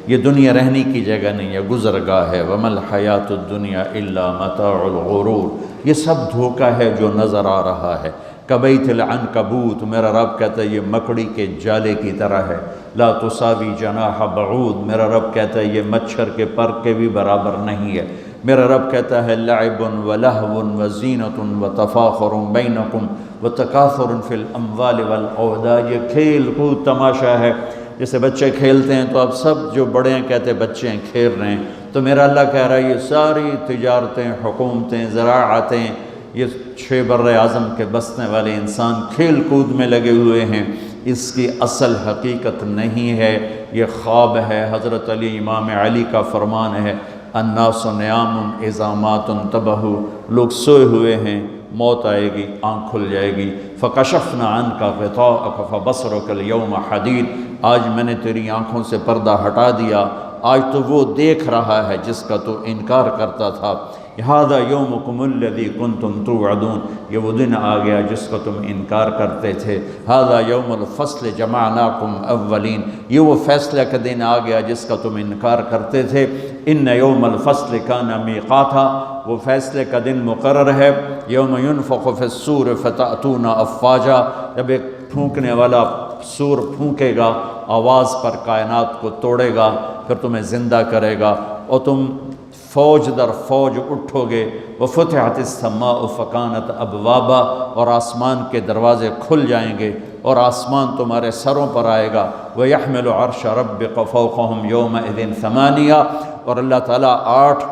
یہ دنیا رہنے کی جگہ نہیں ہے، گزرگاہ ہے۔ وَمَا الْحَيَاةُ الدُّنْيَا إِلَّا مَتَاعُ الْغُرُورِ، یہ سب دھوکہ ہے جو نظر آ رہا ہے۔ کَبَيْتِ الْعَنْكَبُوتِ، میرا رب کہتا ہے یہ مکڑی کے جالے کی طرح ہے۔ لا تساوی جناح بعود، میرا رب کہتا ہے یہ مچھر کے پر کے بھی برابر نہیں ہے۔ میرا رب کہتا ہے لعب ولہو وزینۃ وتفاخر بینکم وتکاثر فی الاموال والاولاد، یہ کھیل کود تماشا ہے۔ جیسے بچے کھیلتے ہیں تو اب سب جو بڑے ہیں کہتے ہیں بچے ہیں کھیل رہے ہیں، تو میرا اللہ کہہ رہا ہے یہ ساری تجارتیں، حکومتیں، زراعتیں، یہ 6 بر اعظم کے بسنے والے انسان کھیل کود میں لگے ہوئے ہیں، اس کی اصل حقیقت نہیں ہے، یہ خواب ہے۔ حضرت علی امام علی کا فرمان ہے الناس نیام اذا مات انتبہوا، لوگ سوئے ہوئے ہیں، موت آئے گی، آنکھ کھل جائے گی۔ فکشفنا عنک غطاءک فبصرک اليوم حدید، آج میں نے تیری آنکھوں سے پردہ ہٹا دیا، آج تو وہ دیکھ رہا ہے جس کا تو انکار کرتا تھا۔ ھذا یومکم الذی کنتم توعدون، یہ وہ دن آ گیا جس کا تم انکار کرتے تھے۔ ھذا یوم الفصل جمعناکم اولین، یہ وہ فیصلہ کا دن آ گیا جس کا تم انکار کرتے تھے۔ ان یوم الفصل کان میقاتا، وہ فیصلے کا دن مقرر ہے۔ یوم ینفخ فی الصور فتأتون افواجا، جب ایک پھونکنے والا سور پھونکے گا، آواز پر کائنات کو توڑے گا، پھر تمہیں زندہ کرے گا اور تم فوج در فوج اٹھو گے۔ وفتحت السماء فکانت ابوابا، اور آسمان کے دروازے کھل جائیں گے اور آسمان تمہارے سروں پر آئے گا۔ وَيَحْمِلُ عَرْشَ رَبِّكَ فَوْقَهُمْ يَوْمَئِذٍ ثَمَانِيَةٌ، اور اللہ تعالیٰ 8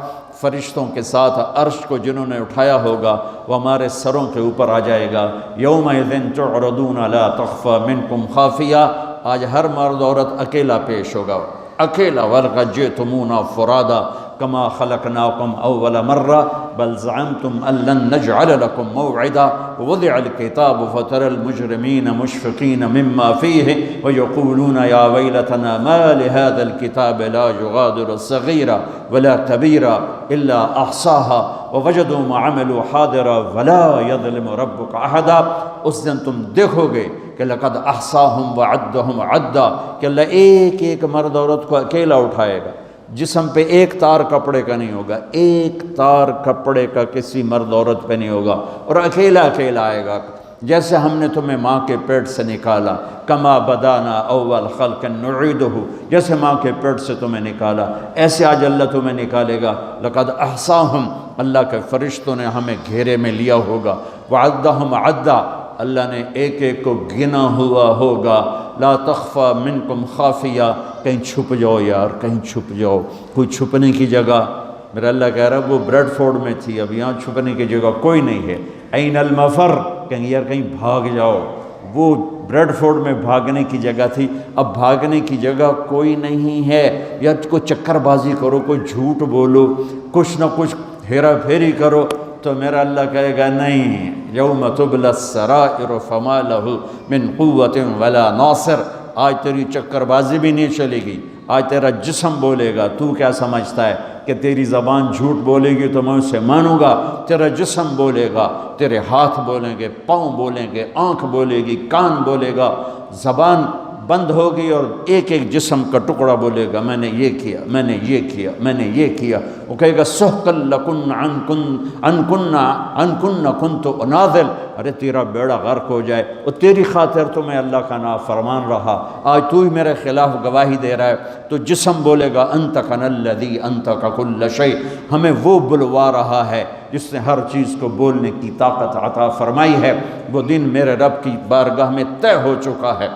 فرشتوں کے ساتھ عرش کو جنہوں نے اٹھایا ہوگا وہ ہمارے سروں کے اوپر آ جائے گا۔ يَوْمَئِذٍ تُعْرَضُونَ لَا تَخْفَى مِنْكُمْ خَافِيَةٌ، آج ہر مرد عورت اکیلا پیش ہوگا، اکیلا۔ وَلَقَدْ جِئْتُمُونَا فُرَادَىٰ كما خلقناكم أول مرة بل زعمتم أن لن نجعل لكم موعدا ووضع الكتاب فترى المجرمين مشفقين مما فيه ويقولون يا ويلتنا ما لهذا الكتاب لا يغادر صغيرا ولا كبيرا إلا أحصاها ووجدوا ما عملوا حاضرا ولا يظلم ربك أحدا۔ اس دن تم دیکھو گے کہ لقد احصاهم وعدهم عدا، کہ اللہ ایک ایک مرد عورت کو اکیلا اٹھائے گا، جسم پہ ایک تار کپڑے کا نہیں ہوگا، ایک تار کپڑے کا کسی مرد عورت پہ نہیں ہوگا، اور اکیلا اکیلا آئے گا۔ جیسے ہم نے تمہیں ماں کے پیٹ سے نکالا، کما بدانا اول خلق نعیدہ، جیسے ماں کے پیٹ سے تمہیں نکالا ایسے آج اللہ تمہیں نکالے گا۔ لقد احصاہم، اللہ کے فرشتوں نے ہمیں گھیرے میں لیا ہوگا۔ وعدہم عدا، اللہ نے ایک ایک کو گنا ہوا ہوگا۔ لا تخفى منکم خافیہ، کہیں چھپ جاؤ یار، کہیں چھپ جاؤ، کوئی چھپنے کی جگہ۔ میرا اللہ کہہ رہا ہے وہ بریڈ فورڈ میں تھی، اب یہاں چھپنے کی جگہ کوئی نہیں ہے۔ این المفر، کہیں یار کہیں بھاگ جاؤ، وہ بریڈ فورڈ میں بھاگنے کی جگہ تھی، اب بھاگنے کی جگہ کوئی نہیں ہے۔ یا کوئی چکر بازی کرو، کوئی جھوٹ بولو، کچھ نہ کچھ ہیرا پھیری کرو، تو میرا اللہ کہے گا نہیں، یوم تبلی السرائر فما لہ من قوت ولا ناصر، آج تیری چکر بازی بھی نہیں چلے گی، آج تیرا جسم بولے گا۔ تو کیا سمجھتا ہے کہ تیری زبان جھوٹ بولے گی تو میں اسے مانوں گا؟ تیرا جسم بولے گا، تیرے ہاتھ بولیں گے، پاؤں بولیں گے، آنکھ بولے گی، کان بولے گا، زبان بند ہوگی اور ایک ایک جسم کا ٹکڑا بولے گا میں نے یہ کیا، میں نے یہ کیا، میں نے یہ کیا۔ وہ کہے گا سحقا لکن ان کن کنت اناذل، ارے تیرا بیڑا غرق ہو جائے، اور تیری خاطر تو میں اللہ کا نافرمان رہا، آج تو ہی میرے خلاف گواہی دے رہا ہے۔ تو جسم بولے گا انطقنا الذی انطق کل شیء، ہمیں وہ بلوا رہا ہے جس نے ہر چیز کو بولنے کی طاقت عطا فرمائی ہے۔ وہ دن میرے رب کی بارگاہ میں طے ہو چکا ہے،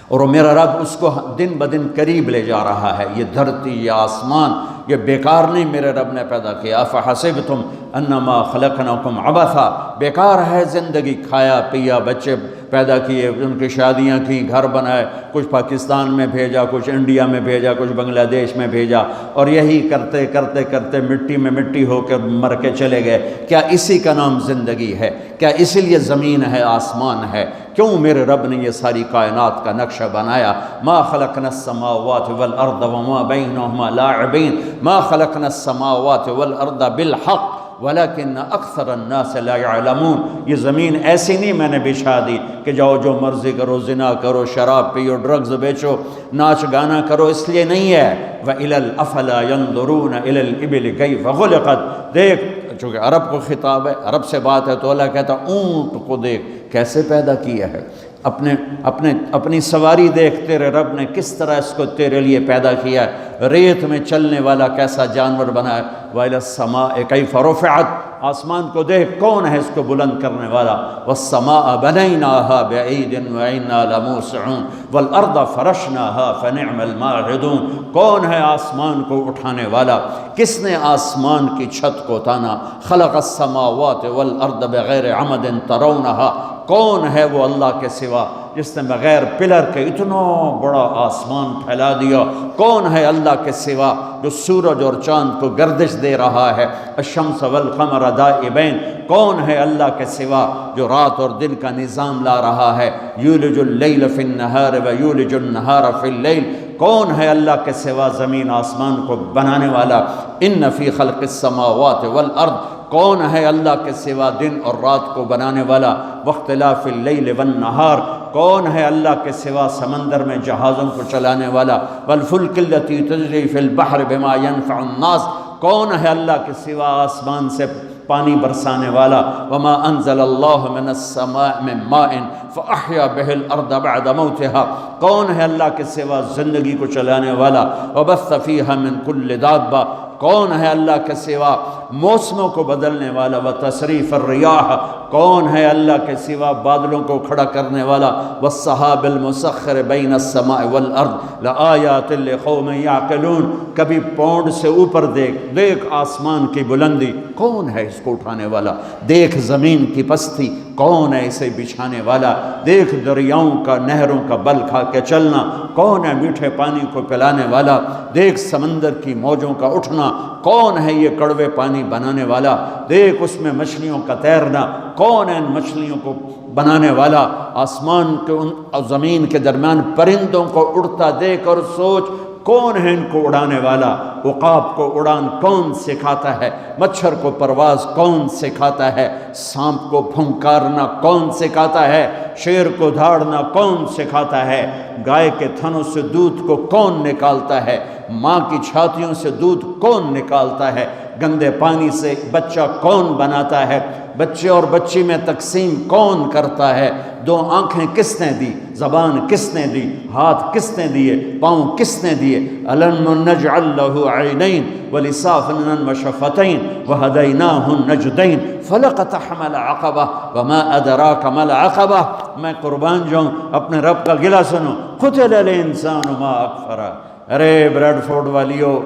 اور میرا رب اس کو دن بدن قریب لے جا رہا ہے۔ یہ دھرتی، یہ آسمان، یہ بیکار نہیں میرے رب نے پیدا کیا۔ افحسبتم انما خلقناکم عبثا، بیکار ہے زندگی، کھایا پیا، بچے پیدا کیے، ان کی شادیاں کی، گھر بنائے، کچھ پاکستان میں بھیجا، کچھ انڈیا میں بھیجا، کچھ بنگلہ دیش میں بھیجا، اور یہی کرتے کرتے کرتے مٹی میں مٹی ہو کے مر کے چلے گئے۔ کیا اسی کا نام زندگی ہے؟ کیا اسی لیے زمین ہے، آسمان ہے؟ کیوں میرے رب نے یہ ساری کائنات کا نقشہ بنایا؟ ما خلقنا السماوات والارض وما بینہما لاعبین، ما خلقنا السماوات والارض بالحق ولیکن اکثر الناس لا یعلمون، یہ زمین ایسی نہیں میں نے بچھا دی کہ جاؤ جو مرضی کرو، زنا کرو، شراب پیو، ڈرگز بیچو، ناچ گانا کرو، اس لیے نہیں ہے۔ وَإِلَى الْأَفَلَا يَنْظُرُونَ إِلَى الْإِبِلِ كَيْفَ خُلِقَتْ، دیکھ، چونکہ عرب کو خطاب ہے، عرب سے بات ہے، تو اللہ کہتا اونٹ کو دیکھ کیسے پیدا کیا ہے، اپنی سواری دیکھ، تیرے رب نے کس طرح اس کو تیرے لیے پیدا کیا ہے، ریت میں چلنے والا کیسا جانور بنا ہے۔ وَإِلَى السَّمَاءِ كَيْفَ رُفِعَتْ، آسمان کو دیکھ کون ہے اس کو بلند کرنے والا۔ وَالسَّمَاءَ بَنَيْنَاهَا بِأَيْدٍ وَإِنَّا لَمُوسِعُونَ وَالْأَرْضَ فَرَشْنَاهَا فَنِعْمَ الْمَاهِدُونَ، کون ہے آسمان کو اٹھانے والا، کس نے آسمان کی چھت کو تانا۔ خلق السماوات والارض بغیر عمد ترونها، کون ہے وہ اللہ کے سوا جس نے بغیر پلر کے اتنا بڑا آسمان پھیلا دیا؟ کون ہے اللہ کے سوا جو سورج اور چاند کو گردش دے رہا ہے؟ الشمس والقمر دائبین، کون ہے اللہ کے سوا جو رات اور دن کا نظام لا رہا ہے؟ یولج اللیل فی النہار ویولج النہار فی اللیل، کون ہے اللہ کے سوا زمین آسمان کو بنانے والا؟ ان فی خلق السماوات والارض، کون ہے اللہ کے سوا دن اور رات کو بنانے والا؟ واختلاف اللیل والنہار، کون ہے اللہ کے سوا سمندر میں جہازوں کو چلانے والا؟ والفلک التی تجری فی البحر بما ينفع الناس، کون ہے اللہ کے سوا آسمان سے پانی برسانے والا؟ وما انزل اللہ من السماء من ماء فاحیا بہ الارض بعد موتها، کون ہے اللہ کے سوا زندگی کو چلانے والا؟ وبث فیہا من کل دابہ، کون ہے اللہ کے سوا موسموں کو بدلنے والا؟ وتصریف الریاح، کون ہے اللہ کے سوا بادلوں کو کھڑا کرنے والا؟ والسحاب المسخر بین السماء والارض لآیات لقوم یعقلون، کبھی پونڈ سے اوپر دیکھ آسمان کی بلندی، کون ہے اس کو اٹھانے والا؟ دیکھ زمین کی پستی، کون ہے اسے بچھانے والا؟ دیکھ دریاؤں کا، نہروں کا بل کھا کے چلنا، کون ہے میٹھے پانی کو پلانے والا؟ دیکھ سمندر کی موجوں کا اٹھنا، کون ہے یہ کڑوے پانی بنانے والا؟ دیکھ اس میں مچھلیوں کا تیرنا، کون ہے ان مچھلیوں کو بنانے والا؟ آسمان کے اور زمین کے درمیان پرندوں کو اڑتا دیکھ اور سوچ کون ہے ان کو اڑانے والا؟ عقاب کو اڑان کون سکھاتا ہے؟ مچھر کو پرواز کون سکھاتا ہے؟ سانپ کو پھنکارنا کون سکھاتا ہے؟ شیر کو دھاڑنا کون سکھاتا ہے؟ گائے کے تھنوں سے دودھ کو کون نکالتا ہے؟ ماں کی چھاتیوں سے دودھ کون نکالتا ہے؟ گندے پانی سے بچہ کون بناتا ہے؟ بچے اور بچی میں تقسیم کون کرتا ہے؟ دو آنکھیں کس نے دی؟ زبان کس نے دی؟ ہاتھ کس نے دیے؟ پاؤں کس نے دیے؟ أَلَمْ نَجْعَلْ لَهُ عَيْنَيْنِ وَلِسَانًا وَشَفَتَيْنِ وَهَدَيْنَاهُ النَّجْدَيْنِ فَلَقَتَحَمَ الْعَقَبَةَ وَمَا أَدْرَاكَ مَا الْعَقَبَةُ، میں قربان جاؤں، اپنے رب کا گلہ سنو، قُتِلَ الْإِنسَانُ مَا أَكْفَرَهُ، ارے بریڈ فورڈ والیو،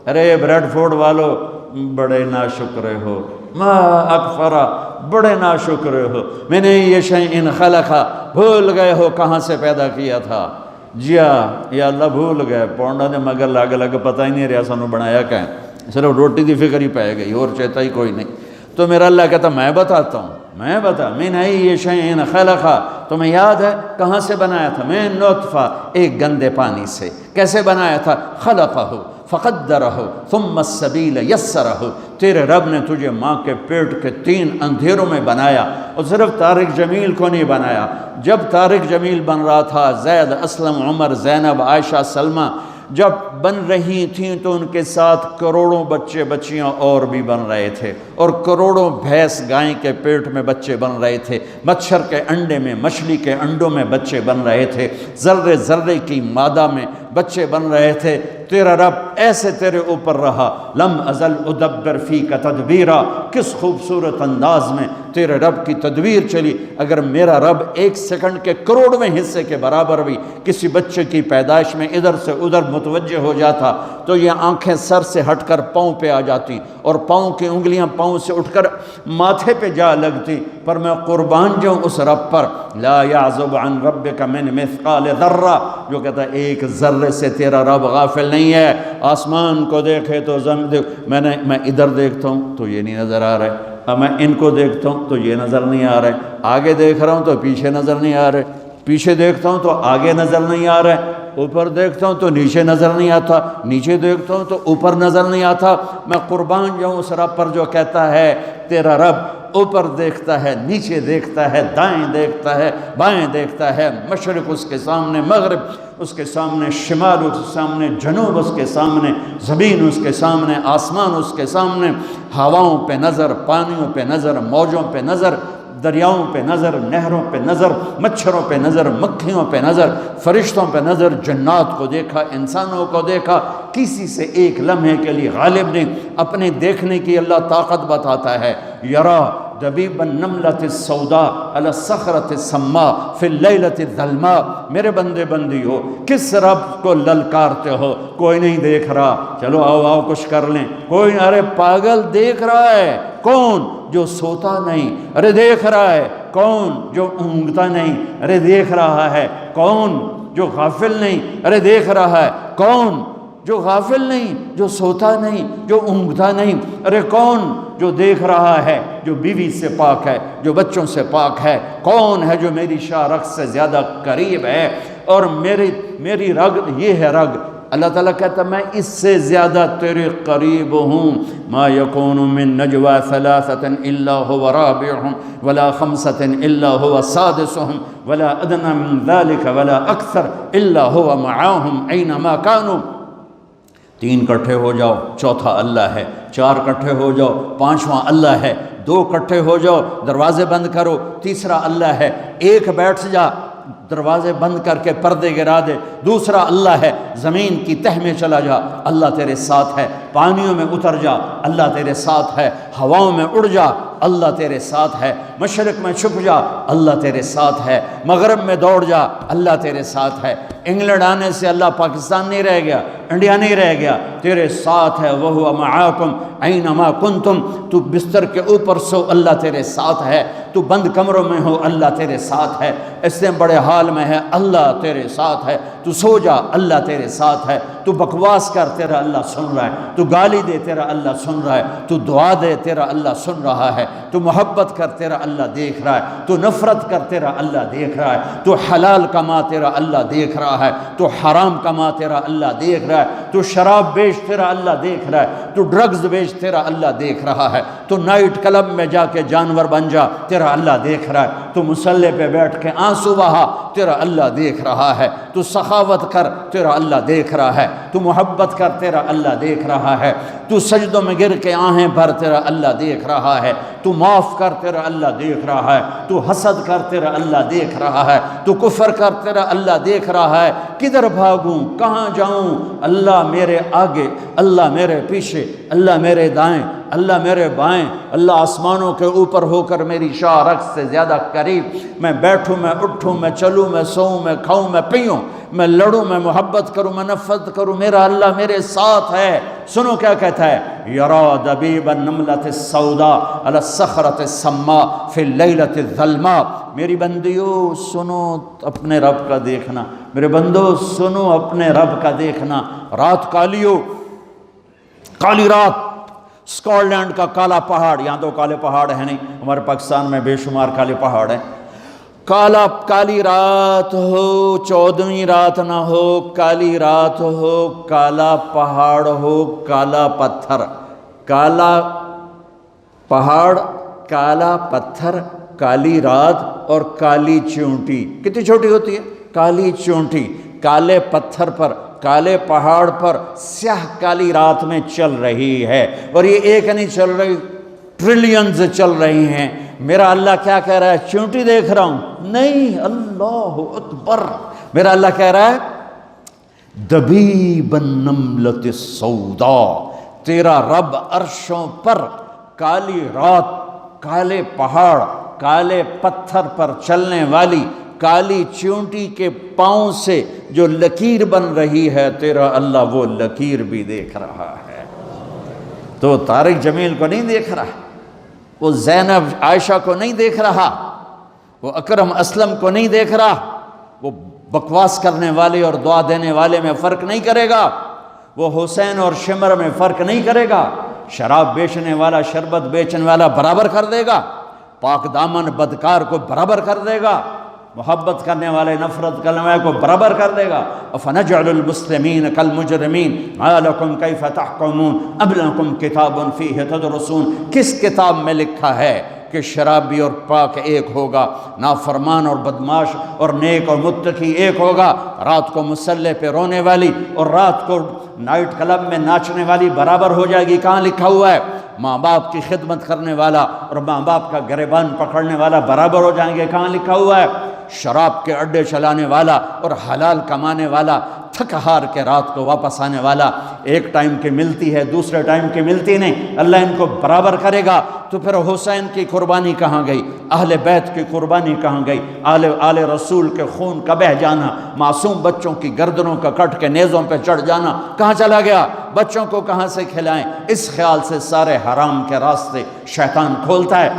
ارے بریڈ فورڈ والو، بڑے ناشکرے ہو، ما اکفرا، بڑے ناشکرے ہو، میں نے یہ شیئن خلقا، بھول گئے ہو کہاں سے پیدا کیا تھا؟ جیا یا اللہ بھول گئے، پونڈا نے مگر لگ لگ پتہ ہی نہیں رہا سانو بنایا کہیں، صرف روٹی دی فکر ہی پائے گئی اور چیتا ہی کوئی نہیں۔ تو میرا اللہ کہتا میں بتاتا ہوں، میں بتا، میں نے یہ شیئن خلقا، تمہیں یاد ہے کہاں سے بنایا تھا؟ میں نطفہ، ایک گندے پانی سے، کیسے بنایا تھا؟ خلقہ فقدرہ ثم السبیل یسرہ، تیرے رب نے تجھے ماں کے پیٹ کے 3 اندھیروں میں بنایا، اور صرف طارق جمیل کو نہیں بنایا، جب طارق جمیل بن رہا تھا، زید، اسلم، عمر، زینب، عائشہ، سلمہ جب بن رہی تھیں تو ان کے ساتھ کروڑوں بچے بچیاں اور بھی بن رہے تھے، اور کروڑوں بھینس گائیں کے پیٹ میں بچے بن رہے تھے، مچھر کے انڈے میں، مچھلی کے انڈوں میں بچے بن رہے تھے، ذرے ذرے کی مادہ میں بچے بن رہے تھے۔ تیرا رب ایسے تیرے اوپر رہا، لم ازل ادبر فیک تدبیرا، کس خوبصورت انداز میں تیرے رب کی تدبیر چلی۔ اگر میرا رب 1 سیکنڈ کے کروڑویں حصے کے برابر بھی کسی بچے کی پیدائش میں ادھر سے ادھر متوجہ ہو جاتا تو یہ آنکھیں سر سے ہٹ کر پاؤں پہ آ جاتی، اور پاؤں کی انگلیاں پاؤں سے اٹھ کر ماتھے پہ جا لگتی۔ پر میں قربان جاؤں اس رب پر، لا یعزب عن ربک من مثقال ذرہ، جو کہتا ہے 1 ذرے سے تیرا رب غافل نہیں ہے۔ آسمان کو دیکھے تو زمین دیکھ، میں ادھر دیکھتا ہوں تو یہ نہیں نظر آ رہا ہے، اب میں ان کو دیکھتا ہوں تو یہ نظر نہیں آ رہا ہے، آگے دیکھ رہا ہوں تو پیچھے نظر نہیں آ رہا ہے، پیچھے دیکھتا ہوں تو آگے نظر نہیں آ رہا ہے۔ اوپر دیکھتا ہوں تو نیچے نظر نہیں آتا، نیچے دیکھتا ہوں تو اوپر نظر نہیں آتا۔ میں قربان جاؤں اس رب پر جو کہتا ہے تیرا رب اوپر دیکھتا ہے، نیچے دیکھتا ہے، دائیں دیکھتا ہے، بائیں دیکھتا ہے، مشرق اس کے سامنے، مغرب اس کے سامنے، شمال اس کے سامنے، جنوب اس کے سامنے، زمین اس کے سامنے، آسمان اس کے سامنے، ہواؤں پہ نظر، پانیوں پہ نظر، موجوں پہ نظر، دریاؤں پہ نظر، نہروں پہ نظر، مچھروں پہ نظر، مکھیوں پہ نظر، فرشتوں پہ نظر، جنات کو دیکھا، انسانوں کو دیکھا، کسی سے ایک لمحے کے لیے غالب نہیں۔ اپنے دیکھنے کی اللہ طاقت بتاتا ہے، یرا دبیب النملۃ السوداء علی الصخرۃ السماء فی اللیلۃ الظلماء۔ میرے بندے بندیو، کس رب کو للکارتے ہو؟ کوئی نہیں دیکھ رہا، چلو آؤ آؤ کچھ کر لیں، کوئی، ارے پاگل دیکھ رہا ہے، کون؟ جو سوتا نہیں، ارے دیکھ رہا ہے، کون؟ جو اونگتا نہیں، ارے دیکھ رہا ہے، کون؟ جو غافل نہیں، ارے دیکھ رہا ہے، کون؟ جو غافل نہیں، جو سوتا نہیں، جو اونگتا نہیں، ارے کون؟ جو دیکھ رہا ہے، جو بیوی سے پاک ہے، جو بچوں سے پاک ہے، کون ہے جو میری شاہ رگ سے زیادہ قریب ہے؟ اور میری رگ یہ ہے رگ، اللہ تعالیٰ کہتا ہے میں اس سے زیادہ تیرے قریب ہوں۔ ما یکون من نجوى ثلاثة الا هو رابعهم ولا خمسة الا هو سادسهم ولا ادنى من ذلك ولا اکثر الا هو معاهم اینما كانوا۔ تین کٹھے ہو جاؤ، چوتھا اللہ ہے، چار کٹھے ہو جاؤ، پانچواں اللہ ہے، دو کٹھے ہو جاؤ، دروازے بند کرو، تیسرا اللہ ہے، ایک بیٹھ جا، دروازے بند کر کے پردے گرا دے، دوسرا اللہ ہے، زمین کی تہ میں چلا جا، اللہ تیرے ساتھ ہے، پانیوں میں اتر جا، اللہ تیرے ساتھ ہے، ہواؤں میں اڑ جا، اللہ تیرے ساتھ ہے، مشرق میں چھپ جا، اللہ تیرے ساتھ ہے، مغرب میں دوڑ جا، اللہ تیرے ساتھ ہے۔ انگلینڈ آنے سے اللہ پاکستان نہیں رہ گیا، انڈیا نہیں رہ گیا، تیرے ساتھ ہے، وَهُوَ مَعَاكُمْ أَيْنَمَا كُنْتُمْ۔ تو بستر کے اوپر سو، اللہ تیرے ساتھ ہے، تو بند کمروں میں ہو، اللہ تیرے ساتھ ہے، اس سے بڑے حال میں ہے، اللہ تیرے ساتھ ہے، تو سو جا، اللہ تیرے ساتھ ہے، تو بکواس کر، تیرا اللہ سن رہا ہے، تو گالی دے، تیرا اللہ سن رہا ہے، تو دعا دے، تیرا اللہ سن رہا ہے، تو محبت کر، تیرا اللہ دیکھ رہا ہے، تو نفرت کر، تیرا اللہ دیکھ رہا ہے، تو حلال کما، تیرا اللہ دیکھ رہا ہے، تو حرام کما، تیرا اللہ دیکھ رہا ہے، تو شراب بیچ، تیرا اللہ دیکھ رہا ہے، تو ڈرگز بیچ، تیرا اللہ دیکھ رہا ہے، تو نائٹ کلب میں جا کے جانور بن جا، تیرا اللہ دیکھ رہا ہے، تو مصلی پہ بیٹھ کے آنسو بہا، تیرا اللہ دیکھ رہا ہے، تو سخاوت کر، تیرا اللہ دیکھ رہا ہے، تو محبت کر، تیرا اللہ دیکھ رہا ہے، تو سجدوں میں گر کے آہیں بھر، تیرا اللہ دیکھ رہا ہے، تو معاف کر، تیرا اللہ دیکھ رہا ہے، تو حسد کر، تیرا اللہ دیکھ رہا ہے، تو کفر کر، تیرا اللہ دیکھ رہا ہے، کدھر بھاگوں، کہاں جاؤں؟ اللہ میرے آگے، اللہ میرے پیچھے، اللہ میرے دائیں، اللہ میرے بائیں، اللہ آسمانوں کے اوپر ہو کر میری شاہ رگ سے زیادہ قریب۔ میں بیٹھوں، میں اٹھوں، میں چلوں، میں سوؤں، میں کھاؤں، میں پیوں، میں لڑوں، میں محبت کروں، میں نفرت کروں، میرا اللہ میرے ساتھ ہے۔ سنو کیا کہتا ہے، یرا دبیب النملۃ السوداء علی الصخرۃ السماء فی اللیلۃ الظلماء۔ میری بندیو سنو اپنے رب کا دیکھنا، میرے بندو سنو اپنے رب کا دیکھنا۔ رات کالیو، کالی رات، اسکاٹ لینڈ کا کالا پہاڑ، یہاں تو کالے پہاڑ ہیں نہیں، ہمارے پاکستان میں بے شمار کالے پہاڑ ہیں۔ کالی رات ہو، 14ویں رات نہ ہو، کالی رات ہو، کالا پہاڑ ہو، کالا پتھر، کالا پہاڑ، کالا پتھر، کالی رات اور کالی چونٹی۔ کتنی چھوٹی ہوتی ہے؟ کالی چونٹی، کالے پتھر پر، کالے پہاڑ پر، سیاہ کالی رات میں چل رہی ہے، اور یہ ایک نہیں چل رہی، ٹریلینز چل رہی ہیں۔ میرا اللہ کیا کہہ رہا ہے؟ چونٹی دیکھ رہا ہوں؟ نہیں، اللہ اکبر۔ میرا اللہ کہہ رہا ہے دبیب النملۃ السوداء، تیرا رب عرشوں پر کالی رات، کالے پہاڑ، کالے پتھر پر چلنے والی کالی چونٹی کے پاؤں سے جو لکیر بن رہی ہے، تیرا اللہ وہ لکیر بھی دیکھ رہا ہے۔ تو طارق جمیل کو نہیں دیکھ رہا، وہ زینب عائشہ کو نہیں دیکھ رہا، وہ اکرم اسلم کو نہیں دیکھ رہا، وہ بکواس کرنے والے اور دعا دینے والے میں فرق نہیں کرے گا، وہ حسین اور شمر میں فرق نہیں کرے گا، شراب بیچنے والا شربت بیچنے والا برابر کر دے گا، پاک دامن بدکار کو برابر کر دے گا، محبت کرنے والے نفرت کرنے والے کو برابر کر دے گا۔ افنجعل المسلمین کالمجرمین ما لکم کیف تحکمون ام لکم کتاب فیہ تدرسون۔ کس کتاب میں لکھا ہے کہ شرابی اور پاک ایک ہوگا، نافرمان اور بدماش اور نیک اور متقی ایک ہوگا، رات کو مسلح پہ رونے والی اور رات کو نائٹ کلب میں ناچنے والی برابر ہو جائے گی؟ کہاں لکھا ہوا ہے؟ ماں باپ کی خدمت کرنے والا اور ماں باپ کا گریبان پکڑنے والا برابر ہو جائیں گے؟ کہاں لکھا ہوا ہے؟ شراب کے اڈے چلانے والا اور حلال کمانے والا، تھک ہار کے رات کو واپس آنے والا، ایک ٹائم کی ملتی ہے دوسرے ٹائم کی ملتی نہیں، اللہ ان کو برابر کرے گا۔ تو پھر حسین کی قربانی کہاں گئی؟ اہل بیت کی قربانی کہاں گئی؟ آل رسول کے خون کا بہہ جانا، معصوم بچوں کی گردنوں کا کٹ کے نیزوں پہ چڑھ جانا کہاں چلا گیا؟ بچوں کو کہاں سے کھلائیں؟ اس خیال سے سارے حرام کے راستے شیطان کھولتا ہے۔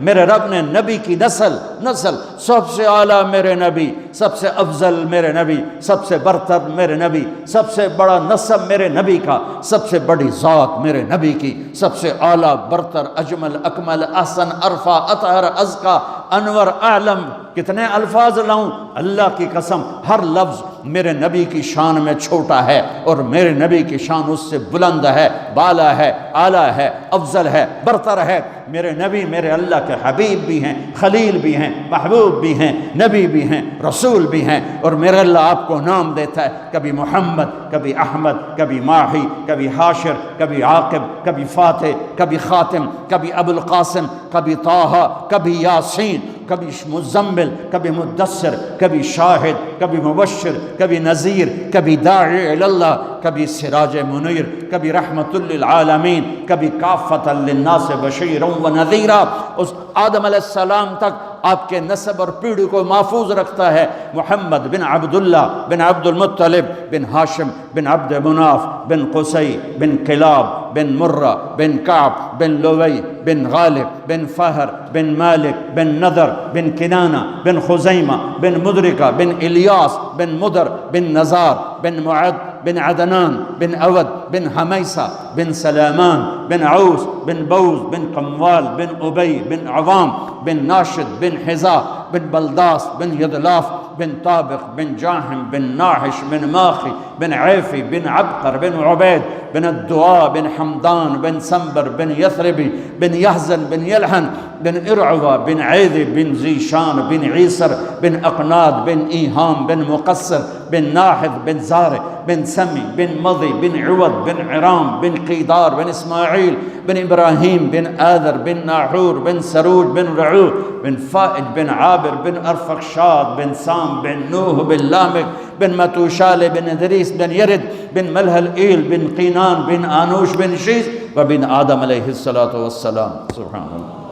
میرے رب نے نبی کی نسل سب سے اعلیٰ میرے نبی، سب سے افضل میرے نبی، سب سے برتر میرے نبی، سب سے بڑا نسب میرے نبی کا، سب سے بڑی ذات میرے نبی کی، سب سے اعلیٰ برتر اجمل اکمل احسن ارفع اطہر ازکا انور اعلم۔ کتنے الفاظ لاؤں؟ اللہ کی قسم ہر لفظ میرے نبی کی شان میں چھوٹا ہے اور میرے نبی کی شان اس سے بلند ہے، بالا ہے، اعلیٰ ہے، افضل ہے، برتر ہے۔ میرے نبی میرے اللہ کے حبیب بھی ہیں، خلیل بھی ہیں، محبوب بھی ہیں، نبی بھی ہیں، رسول بھی ہیں، اور میرے اللہ آپ کو نام دیتا ہے، کبھی محمد، کبھی احمد، کبھی ماہی، کبھی حاشر، کبھی عاقب، کبھی فاتح، کبھی خاتم، کبھی ابو القاسم، کبھی طٰہٰ، کبھی یاسین، کبھی مزمل، کبھی مدثر، کبھی شاہد، کبھی مبشر، کبھی نذیر، کبھی داعی الی اللہ، کبھی سراج منیر، کبھی رحمت للعالمین، کبھی کافۃ للناس بشیرا و نذیرا۔ اس آدم علیہ السلام تک آپ کے نسب اور پیڑھی کو محفوظ رکھتا ہے۔ محمد بن عبداللہ بن عبد المطلب بن ہاشم بن عبد مناف بن قصی بن کلاب بن مرہ بن کعب بن لوی بن غالب بن فہر بن مالک بن نضر بن کنانہ بن خزیمہ بن مدرکہ بن الیاس بن مدر بن نزار بن معد بن عدنان بن اود بن حمیسہ بن سلامان بن عوس بن بوز بن قموال بن ابی بن عوام بن ناشد بن حذاء بن بلداس بن یدلاف بن طابق بن جاہم بن ناحش بن ماخی بن عیفی بن عبقر بن عبید بن الدعاء بن حمدان بن سنبر بن یثربی بن یحزن بن یلحن بن ارعوہ بن عیدی بن زیشان بن عیسر بن اقناد بن ایہام بن مقصر بن ناحد بن زارع بن سمی بن مضی بن عوض بن عرام بن قیدار بن اسماعیل بن ابراہیم بن آذر بن ناحور بن سروج بن رعو بن فائج بن عابر بن ارفخشاد بن سام بن نوح بن لامک بن متوشال بن ادریس بن یرد بن ملہل ایل بن قینان بن آنوش بن شیز وبن آدم علیہ الصلاۃ والسلام۔ سبحان اللہ۔